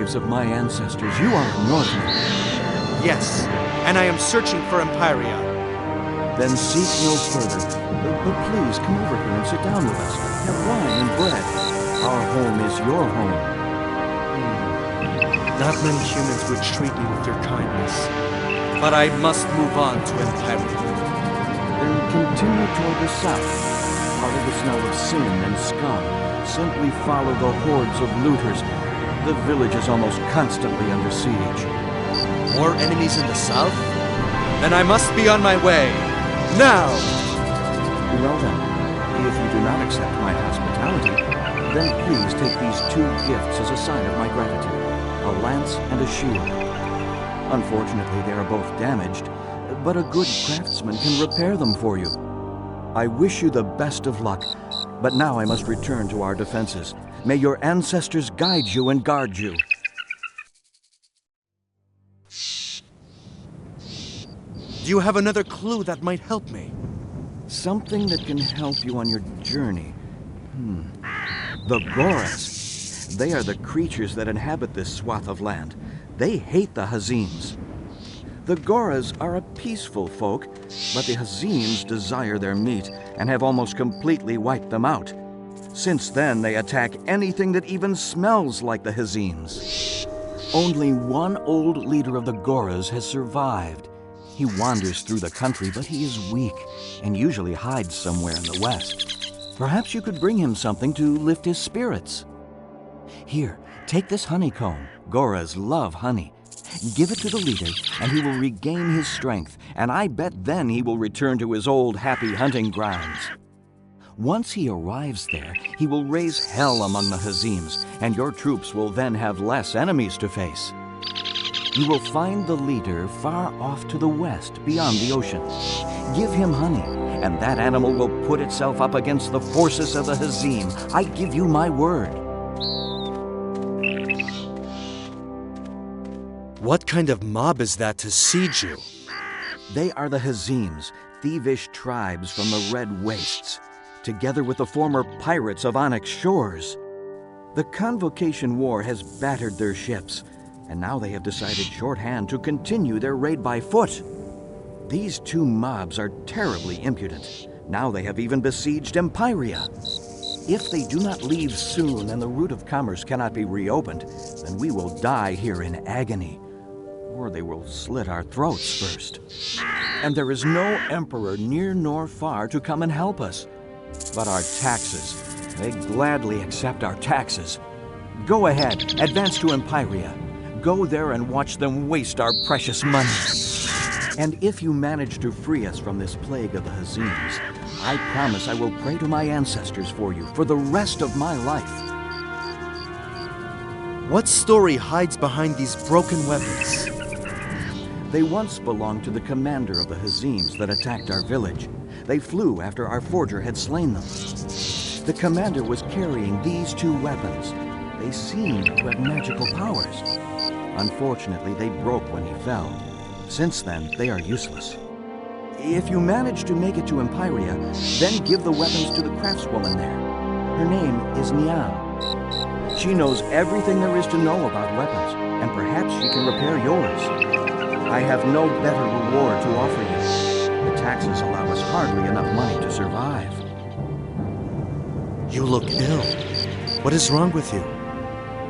lives of my ancestors. You are a Northman. Yes, and I am searching for Empyria. Then seek no further. But please, come over here and sit down with us. Have wine and bread. Our home is your home. Not many humans would treat me with your kindness. But I must move on to Empyria. Then continue toward the south. Follow the smell of sin and scum. Simply follow the hordes of looters. The village is almost constantly under siege. More enemies in the south? Then I must be on my way. Now! Well then, if you do not accept my hospitality, then please take these 2 gifts as a sign of my gratitude. A lance and a shield. Unfortunately, they are both damaged, but a good craftsman can repair them for you. I wish you the best of luck, but now I must return to our defenses. May your ancestors guide you and guard you. Do you have another clue that might help me? Something that can help you on your journey. The Goras. They are the creatures that inhabit this swath of land. They hate the Hazims. The Goras are a peaceful folk, but the Hazims desire their meat and have almost completely wiped them out. Since then, they attack anything that even smells like the Hazims. Only one old leader of the Goras has survived. He wanders through the country, but he is weak and usually hides somewhere in the west. Perhaps you could bring him something to lift his spirits. Here, take this honeycomb. Goras love honey. Give it to the leader, and he will regain his strength, and I bet then he will return to his old happy hunting grounds. Once he arrives there, he will raise hell among the Hazims, and your troops will then have less enemies to face. You will find the leader far off to the west, beyond the ocean. Give him honey, and that animal will put itself up against the forces of the Hazim. I give you my word. What kind of mob is that to siege you? They are the Hazims, thievish tribes from the Red Wastes, together with the former pirates of Onyx Shores. The Convocation War has battered their ships, and now they have decided shorthand to continue their raid by foot. These 2 mobs are terribly impudent. Now they have even besieged Empyria. If they do not leave soon and the route of commerce cannot be reopened, then we will die here in agony. Or they will slit our throats first. And there is no emperor near nor far to come and help us. But our taxes, they gladly accept our taxes. Go ahead, advance to Empyria. Go there and watch them waste our precious money. And if you manage to free us from this plague of the Hazims, I promise I will pray to my ancestors for you for the rest of my life. What story hides behind these broken weapons? They once belonged to the commander of the Hazims that attacked our village. They flew after our forger had slain them. The commander was carrying these 2 weapons. They seemed to have magical powers. Unfortunately, they broke when he fell. Since then, they are useless. If you manage to make it to Empyria, then give the weapons to the craftswoman there. Her name is Nian. She knows everything there is to know about weapons, and perhaps she can repair yours. I have no better reward to offer you. The taxes allow us hardly enough money to survive. You look ill. What is wrong with you?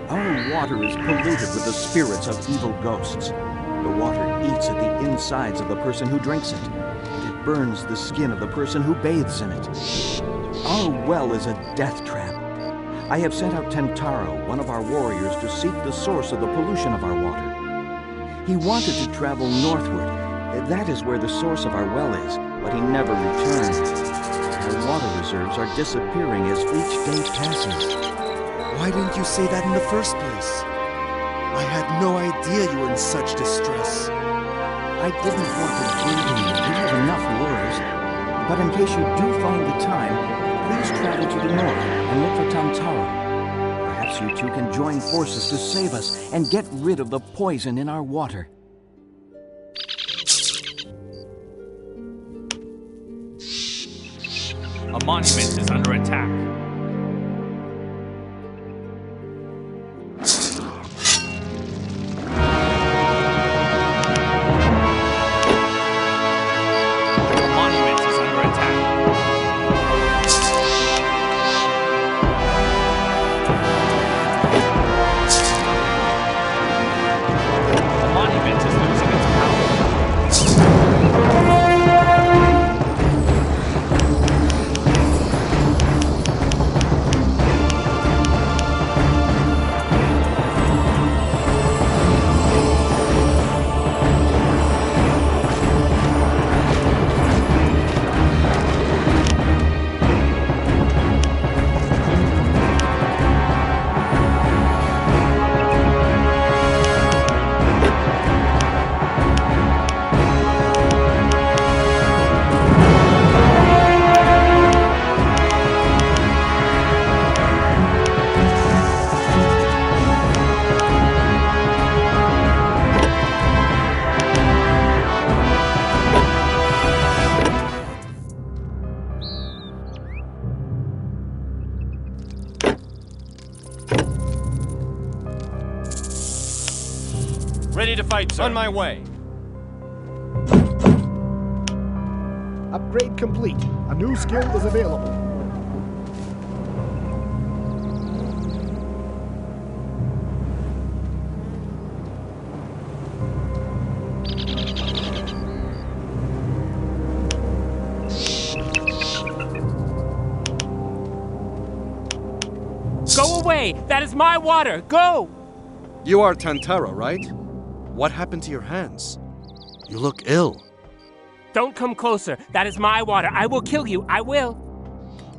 Our water is polluted with the spirits of evil ghosts. The water eats at the insides of the person who drinks it, and it burns the skin of the person who bathes in it. Our well is a death trap. I have sent out Tentaro, one of our warriors, to seek the source of the pollution of our water. He wanted to travel northward. That is where the source of our well is, but he never returned. Our water reserves are disappearing as each day passes. Why didn't you say that in the first place? I had no idea you were in such distress. I didn't want to burden you. We have enough worries. But in case you do find the time, please travel to the north and look for Tantara. Perhaps you two can join forces to save us and get rid of the poison in our water. A monument is under attack. Ready to fight, sir. On my way. Upgrade complete. A new skill is available. Go away! That is my water! Go! You are Tantara, right? What happened to your hands? You look ill. Don't come closer. That is my water. I will kill you. I will.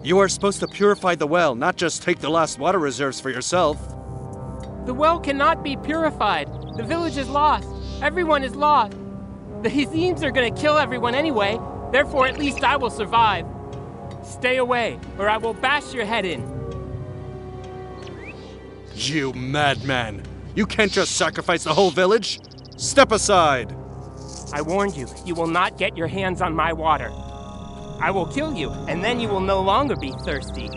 You are supposed to purify the well, not just take the last water reserves for yourself. The well cannot be purified. The village is lost. Everyone is lost. The Hazims are gonna kill everyone anyway. Therefore, at least I will survive. Stay away, or I will bash your head in. You madman! You can't just sacrifice the whole village! Step aside! I warned you, you will not get your hands on my water. I will kill you, and then you will no longer be thirsty.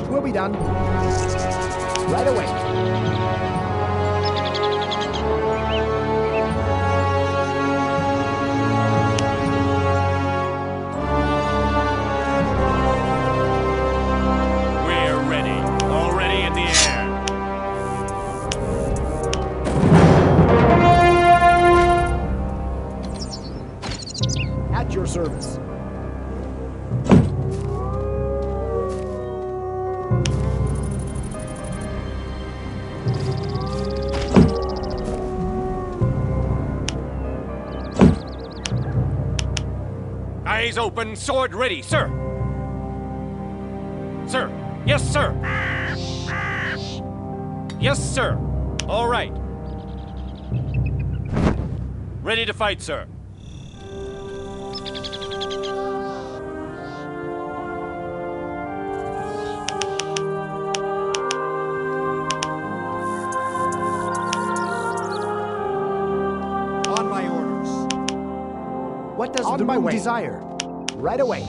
We'll be done. Right away. We're ready. Already in the air. At your service. Eyes open, sword ready, sir. Sir. Yes, sir. Yes, sir. All right. Ready to fight, sir. On my orders. What does the rune desire? Right away.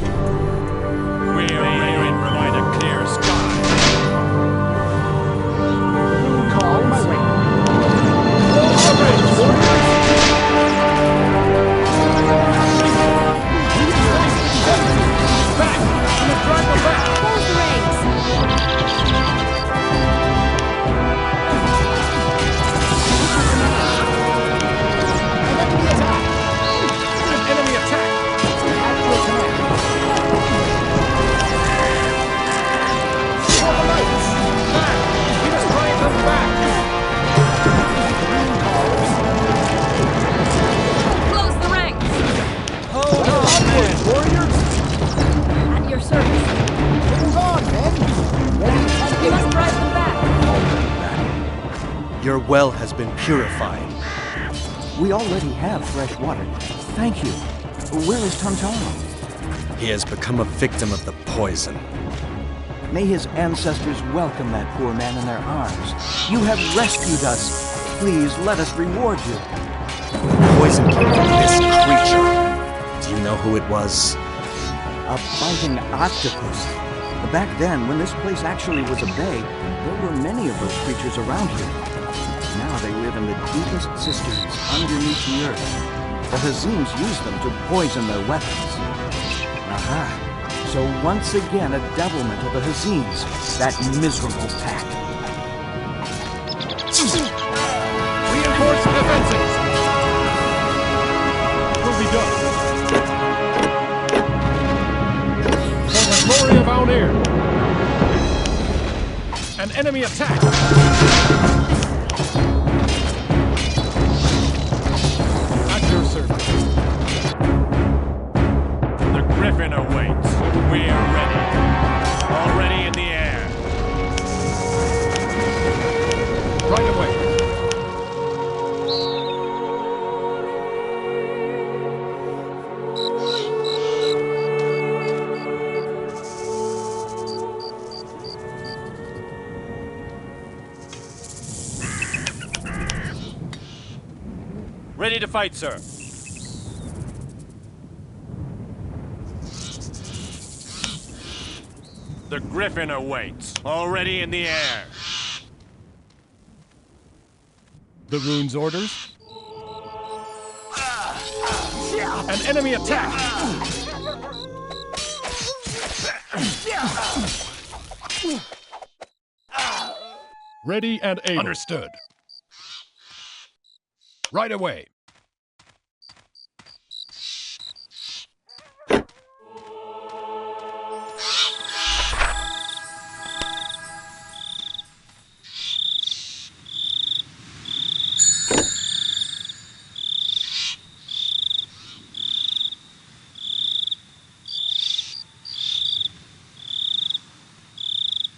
We're ready to provide a clear sky. Rune call my way. Close the ranks! Enemy attack! At your command. For the lights! Back! We must drive them back! Rune calls. Close the ranks! Hold on, warriors! At your service. Hold on, men! Ready to We must drive them back. Your well has been purified. We already have fresh water. Thank you. Where is Tantara? He has become a victim of the poison. May his ancestors welcome that poor man in their arms. You have rescued us. Please let us reward you. The poison came from this creature. Do you know who it was? A fighting octopus. Back then, when this place actually was a bay, there were many of those creatures around here. Now they live in the deepest cisterns underneath the earth. The Hazims use them to poison their weapons. Aha! So once again, a devilment of the Hazims, that miserable pack. Reinforce the defenses! Will be done. For the glory of Aunir! An enemy attack! At your service. The Griffin awaits. We are ready. Already in the air. Right away. Ready to fight, sir. The Griffin awaits, already in the air. The rune's orders. An enemy attack! Ready and able. Understood. Right away.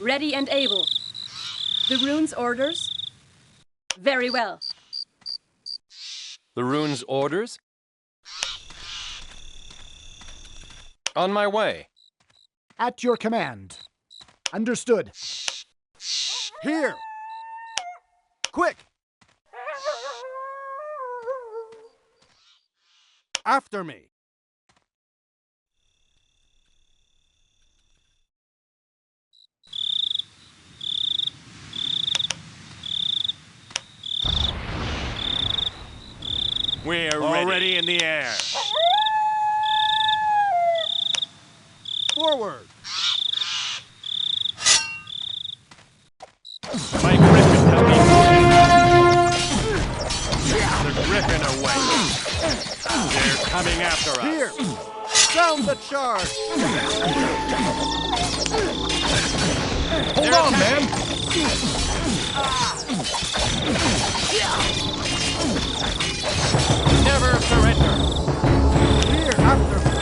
Ready and able. The rune's orders? Very well. The rune's orders? On my way. At your command. Understood. Here! Quick! After me! We're already in the air. Forward! My Griffin has been wounded. The Griffin awaits. They're coming after us. Here! Sound the charge! Hold on, man! Never surrender! Here, after me!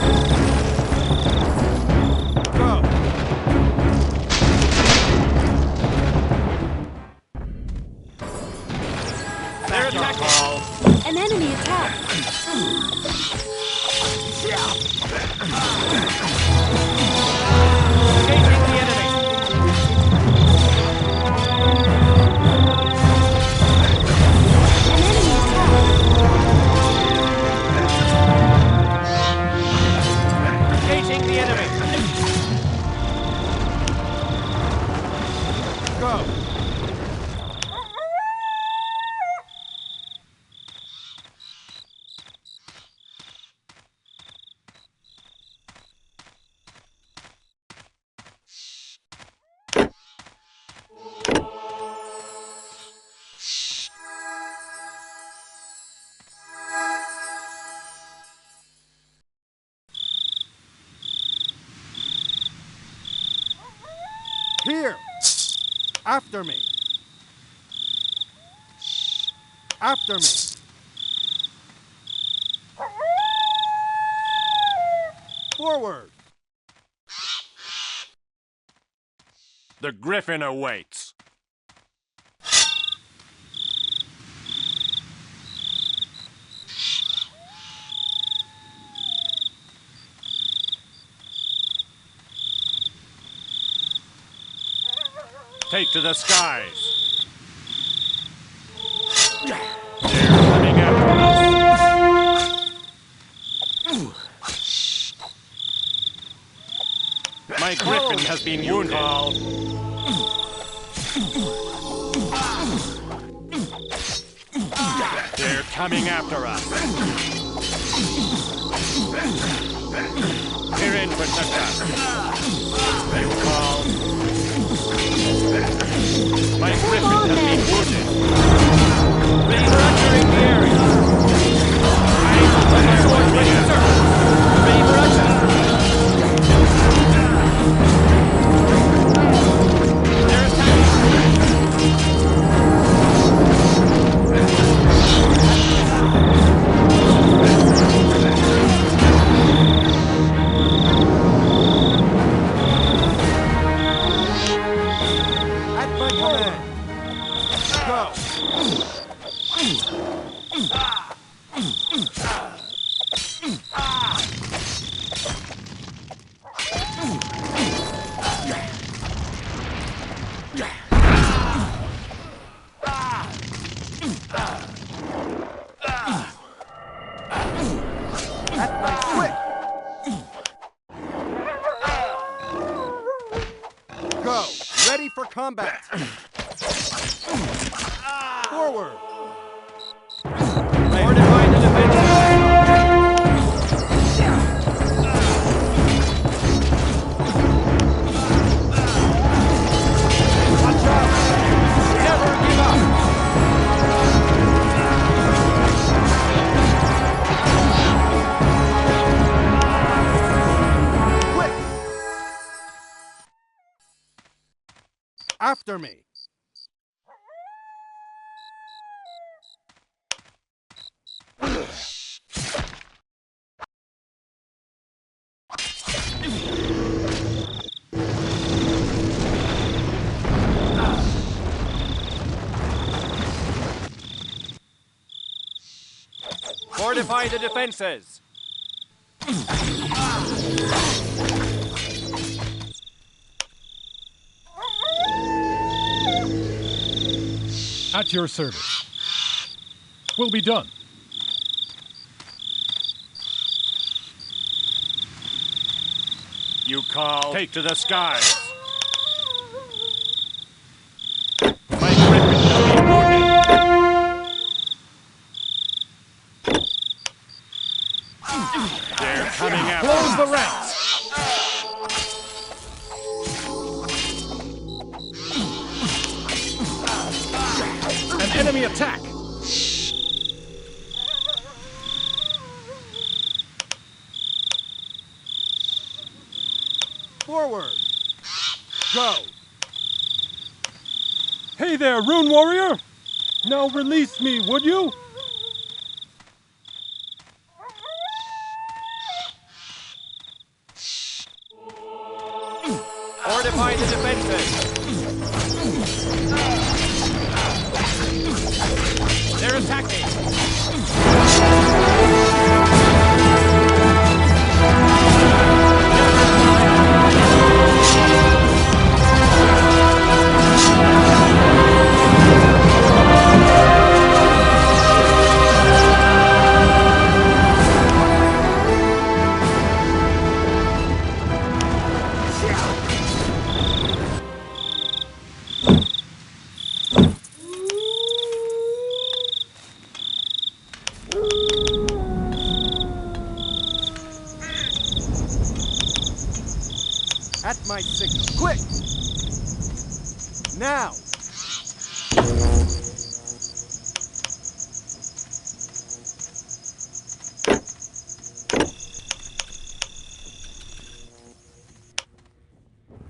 Go! They're attacking! An enemy attack. Engaging the enemy! An enemy attack. Engaging the enemy! Go! Here! After me! After me! Forward! The Griffin awaits. Take to the skies. They're coming after us. My griffin has been wounded. They're coming after us. We're in, protect us. You call. My griffin has been wounded. We're entering the area. I have my sword ready, sir. Ready for action. They're attacking. At my command. Go. At my quick. Go. Ready for combat. Forward. Fortify the defenses. Watch out. Never give up. Quick. After me. Fortify the defenses. At your service. Will be done. You call. Take to the skies. My griffin has been wounded. They're coming after us. Close the ranks. An enemy attack. Forward. Go. Hey there, rune warrior. Now release me, would you? Fortify the defenses. They're attacking. At my signal. Quick! Now!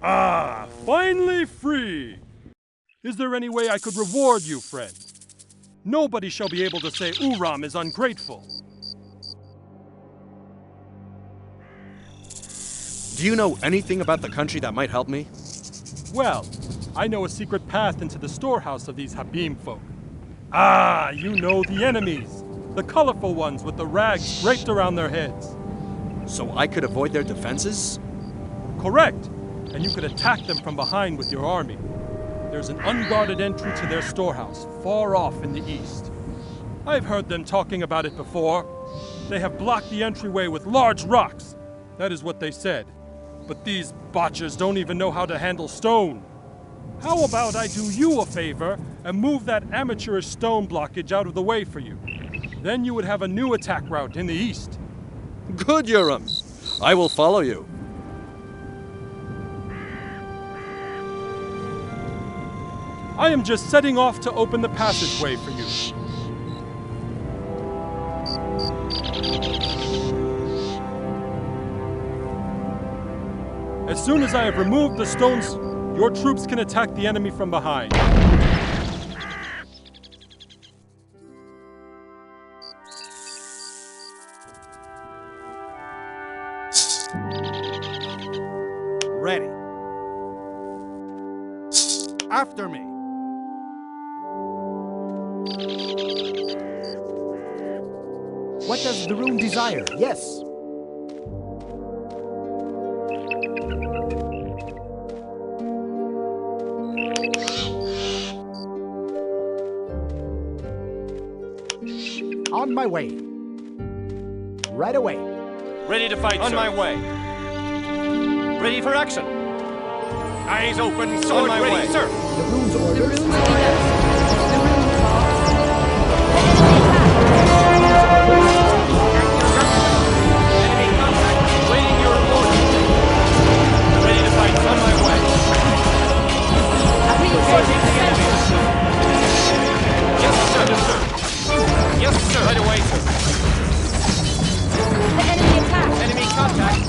Ah, finally free! Is there any way I could reward you, friend? Nobody shall be able to say Uram is ungrateful. Do you know anything about the country that might help me? Well, I know a secret path into the storehouse of these Habim folk. Ah, you know the enemies. The colorful ones with the rags draped around their heads. So I could avoid their defenses? Correct. And you could attack them from behind with your army. There's an unguarded entry to their storehouse, far off in the east. I've heard them talking about it before. They have blocked the entryway with large rocks. That is what they said. But these botchers don't even know how to handle stone. How about I do you a favor and move that amateurish stone blockage out of the way for you? Then you would have a new attack route in the east. Good, Urim. I will follow you. I am just setting off to open the passageway for you. As soon as I have removed the stones, your troops can attack the enemy from behind. Ready. After me. What does the rune desire? Yes. On my way. Right away. Ready to fight, On sir. my way. Ready for action. Eyes open, sword my ready, way. sir. The rune's The orders. runes lead us. The rune calls. Enemy contact. Waiting your orders. Ready to fight, on my way. Engaging the enemy. Yes, sir. Yes, sir. Right away, sir. The enemy attacks. Enemy contact.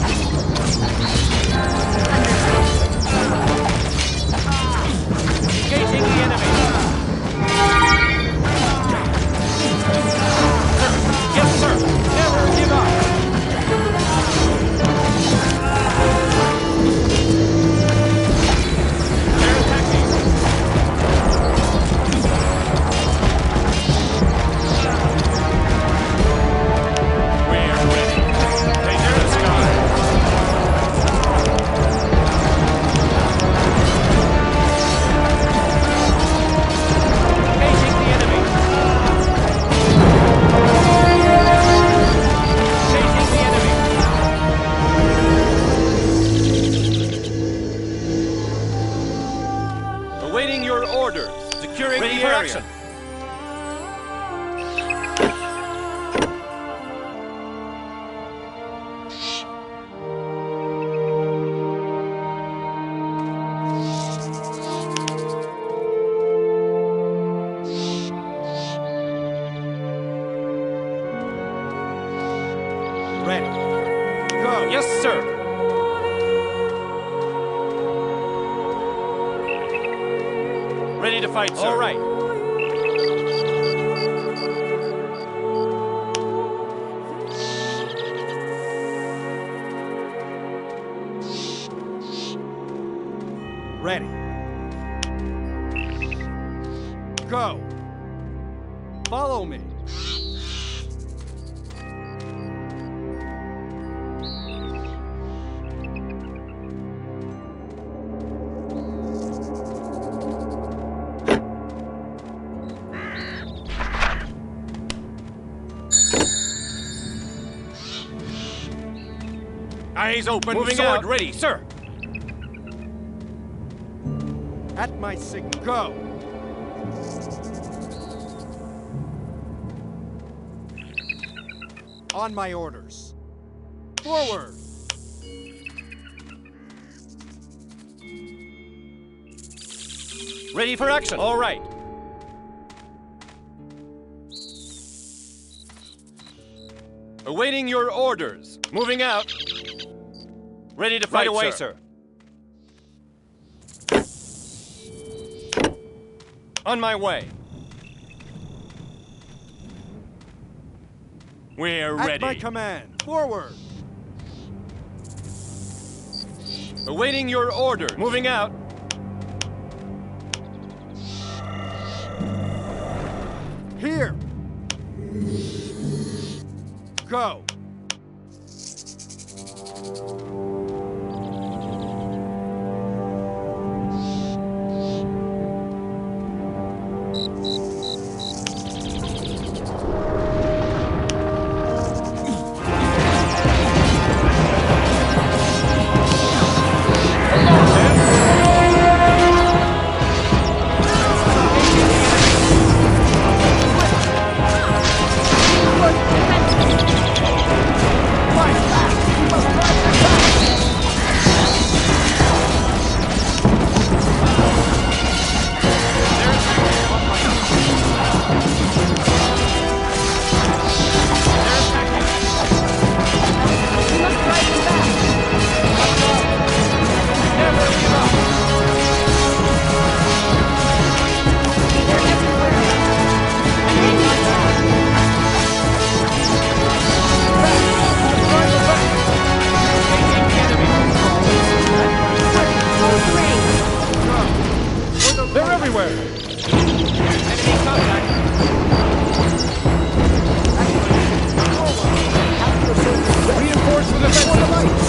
Engaging the enemy. Yes, sir. Never give up. They're attacking. We're ready. They near the sky. Engaging the enemy. Engaging the enemy. Awaiting your orders. Securing Ready the for area. action. Ready. Go. Yes, sir. Ready to fight, sir. All right. Ready. Go. Follow me. Eyes open, Moving sword out. ready, sir. At my signal. Go. On my orders. Forward. Ready for action. All right. Awaiting your orders. Moving out. Ready to fight, Right away, sir. sir. On my way. We're At ready. my command. Forward. Awaiting your orders. Moving out. Here. Go. Enemy contact. Reinforce the defenses.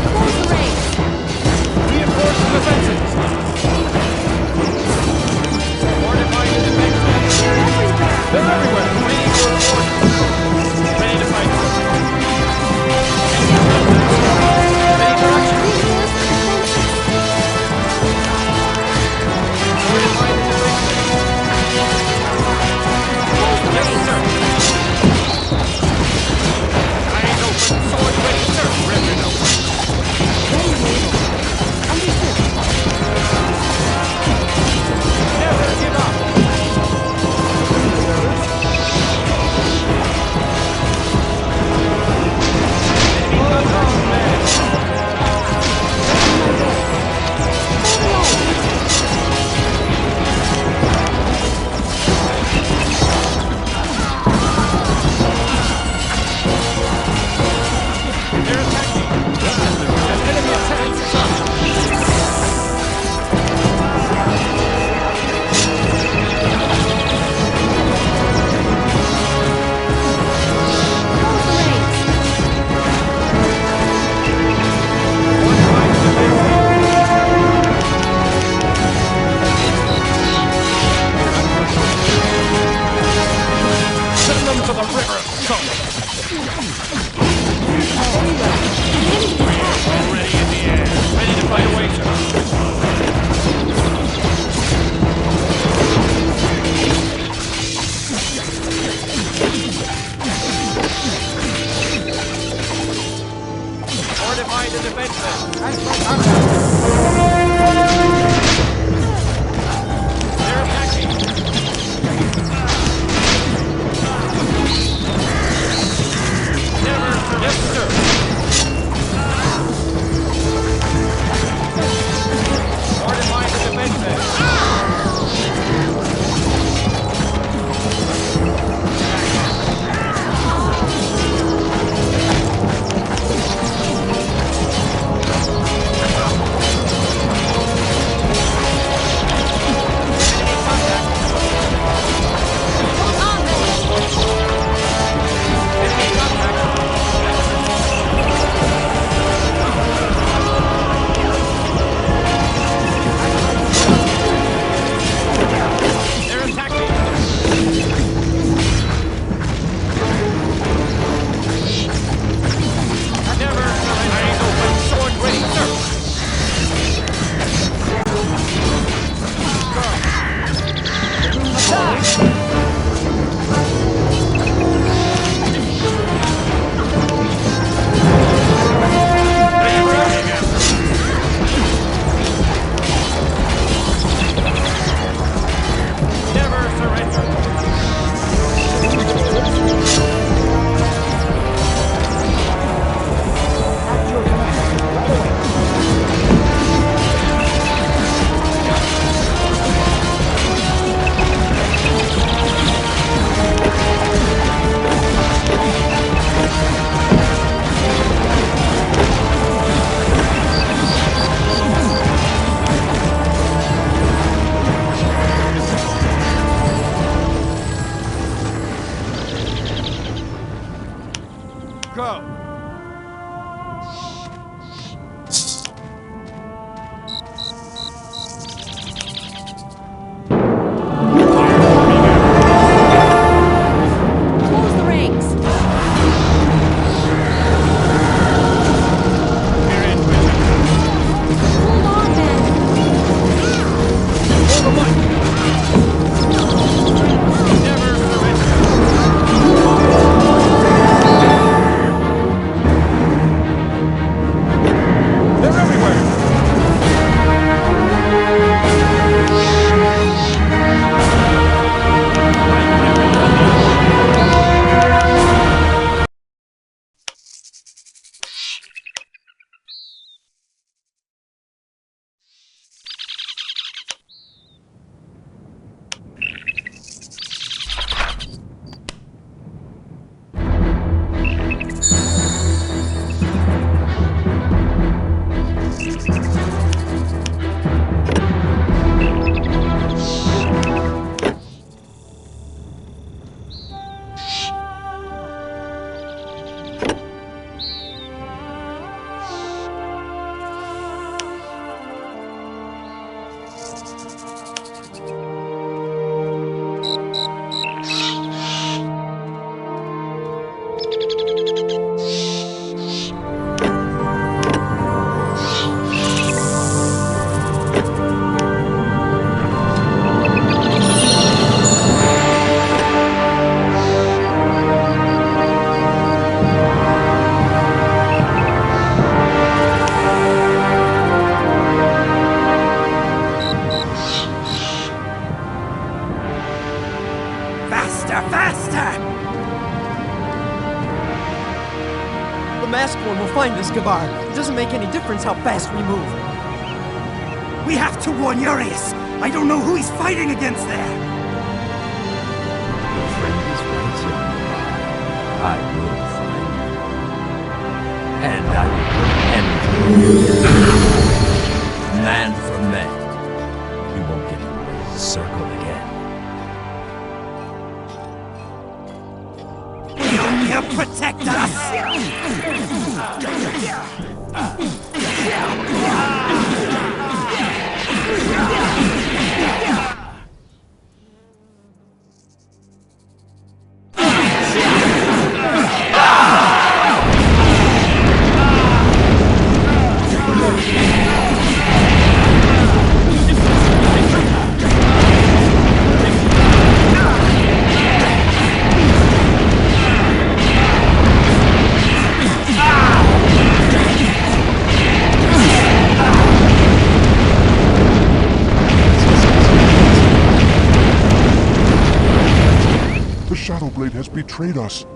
Close the range. Reinforce the defenses. Fortifying the defenses. They're everywhere. Waiting for orders. Ready to fight. Ready for action. Fortifying the defenses. Yes, sir. Eyes open. Sword ready, sir. Weapon open. Never give up. Faster, faster! The masked one will find us, Gabar. It doesn't make any difference how fast we move. We have to warn Urias. I don't know who he's fighting against there. Your friend is right, young Gabar. I will find you. And I will end you. Man for man. You won't get in the circle again. He'll protect us! Shadowblade has betrayed us.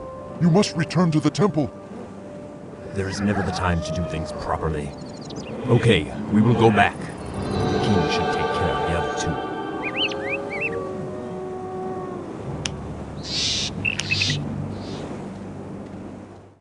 You must return to the temple. There is never the time to do things properly. Okay, we will go back.